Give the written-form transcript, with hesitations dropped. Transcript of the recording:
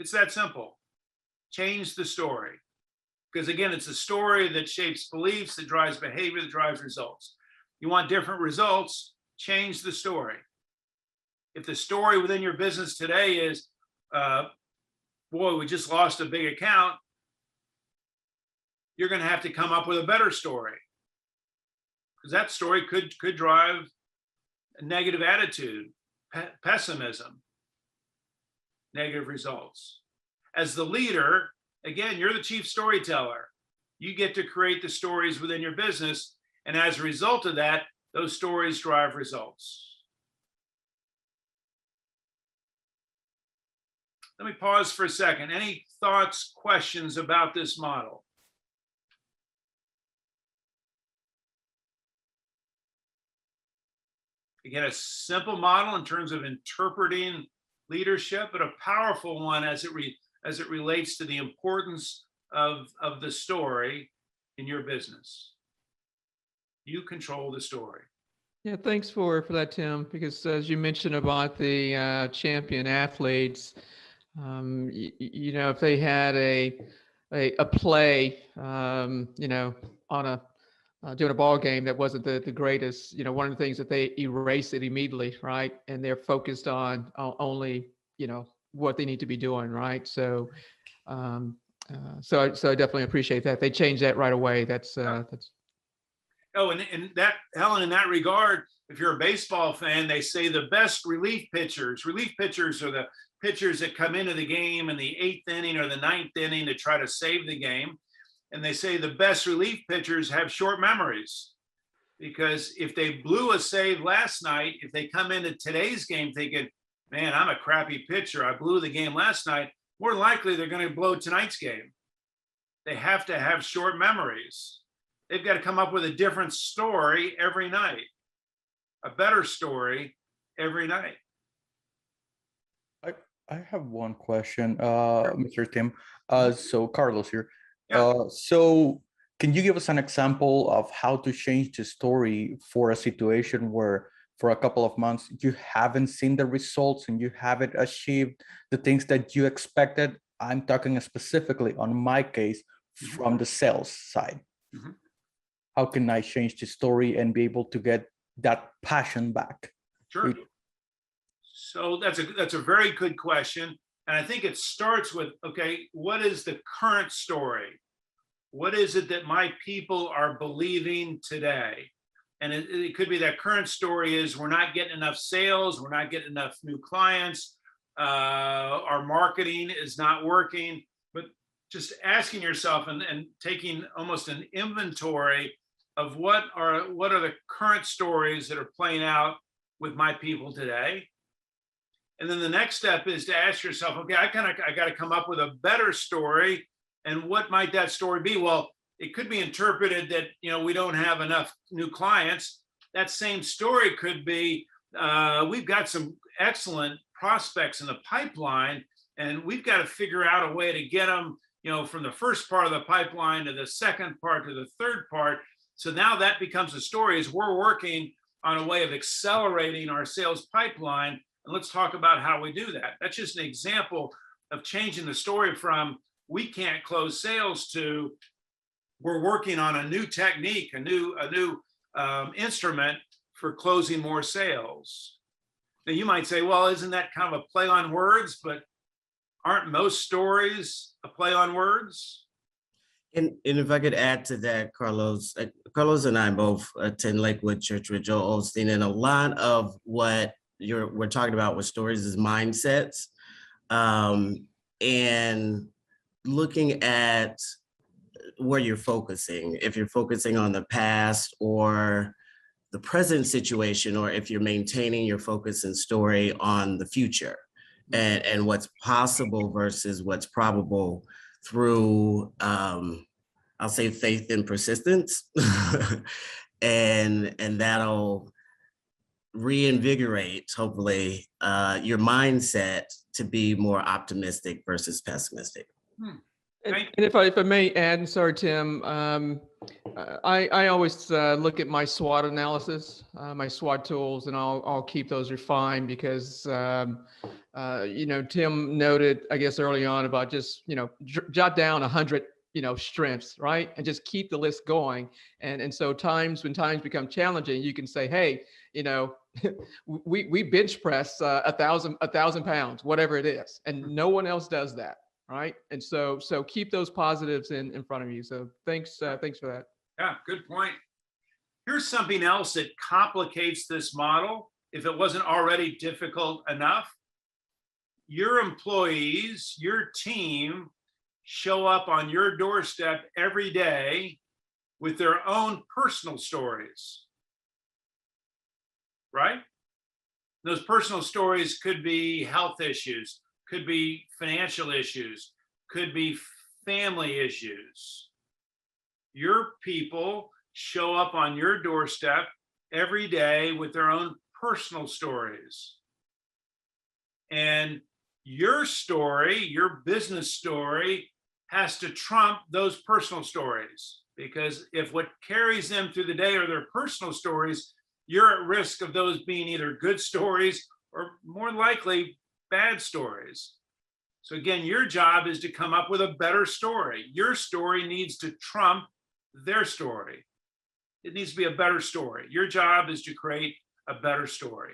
It's that simple. Change the story. Because again, it's a story that shapes beliefs, that drives behavior, that drives results. You want different results, change the story. If the story within your business today is, boy, we just lost a big account, you're going to have to come up with a better story. Because that story could drive a negative attitude, pessimism, negative results. As the leader, again, you're the chief storyteller. You get to create the stories within your business. And as a result of that, those stories drive results. Let me pause for a second. Any thoughts, questions about this model? Again, a simple model in terms of interpreting leadership, but a powerful one as it relates to the importance of the story in your business. You control the story. Yeah, thanks for that, Tim, because as you mentioned about the champion athletes, if they had a play, on a doing a ball game that wasn't the greatest, one of the things that they erase it immediately, right? And they're focused on only, what they need to be doing, right? So, so I definitely appreciate that. They changed that right away. That's. Oh, and that, Helen, in that regard, if you're a baseball fan, they say the best relief pitchers are the pitchers that come into the game in the 8th inning or the 9th inning to try to save the game. And they say the best relief pitchers have short memories, because if they blew a save last night, if they come into today's game thinking, man, I'm a crappy pitcher, I blew the game last night, more likely they're going to blow tonight's game. They have to have short memories. They've got to come up with a different story every night, a better story every night. I have one question, Mr. Tim. So Carlos here. Yeah. So can you give us an example of how to change the story for a situation where for a couple of months you haven't seen the results and you haven't achieved the things that you expected? I'm talking specifically on my case from the sales side. Mm-hmm. How can I change the story and be able to get that passion back? Sure. So that's a very good question. And I think it starts with, okay, what is the current story? What is it that my people are believing today? And it could be that current story is we're not getting enough sales, we're not getting enough new clients, our marketing is not working. But just asking yourself and taking almost an inventory of what are the current stories that are playing out with my people today. And then the next step is to ask yourself, okay, I got to come up with a better story. And what might that story be? Well, it could be interpreted that, we don't have enough new clients. That same story could be, we've got some excellent prospects in the pipeline, and we've got to figure out a way to get them, from the first part of the pipeline to the second part to the third part. So now that becomes a story as we're working on a way of accelerating our sales pipeline. And let's talk about how we do that. That's just an example of changing the story from we can't close sales to we're working on a new technique, a new instrument for closing more sales. Now you might say, well, isn't that kind of a play on words? But aren't most stories a play on words? And if I could add to that, Carlos and I both attend Lakewood Church with Joel Osteen, and a lot of what we're talking about with stories is mindsets, and looking at where you're focusing. If you're focusing on the past or the present situation, or if you're maintaining your focus and story on the future and what's possible versus what's probable through, I'll say, faith and persistence, and that'll reinvigorate, hopefully, your mindset to be more optimistic versus pessimistic. And if I may add, sorry, Tim, I always look at my SWOT analysis, my SWOT tools, and I'll keep those refined because Tim noted, I guess, early on about just, jot down 100, strengths, right? And just keep the list going. And so when times become challenging, you can say, hey, we bench press 1,000 pounds, whatever it is, and no one else does that, right? And so keep those positives in front of you. So thanks for that. Yeah, good point. Here's something else that complicates this model, if it wasn't already difficult enough. Your employees, your team, show up on your doorstep every day with their own personal stories, right? Those personal stories could be health issues, could be financial issues, could be family issues. Your people show up on your doorstep every day with their own personal stories. And your story, your business story, has to trump those personal stories, because if what carries them through the day are their personal stories, you're at risk of those being either good stories or more likely bad stories. So again, your job is to come up with a better story. Your story needs to trump their story. It needs to be a better story. Your job is to create a better story.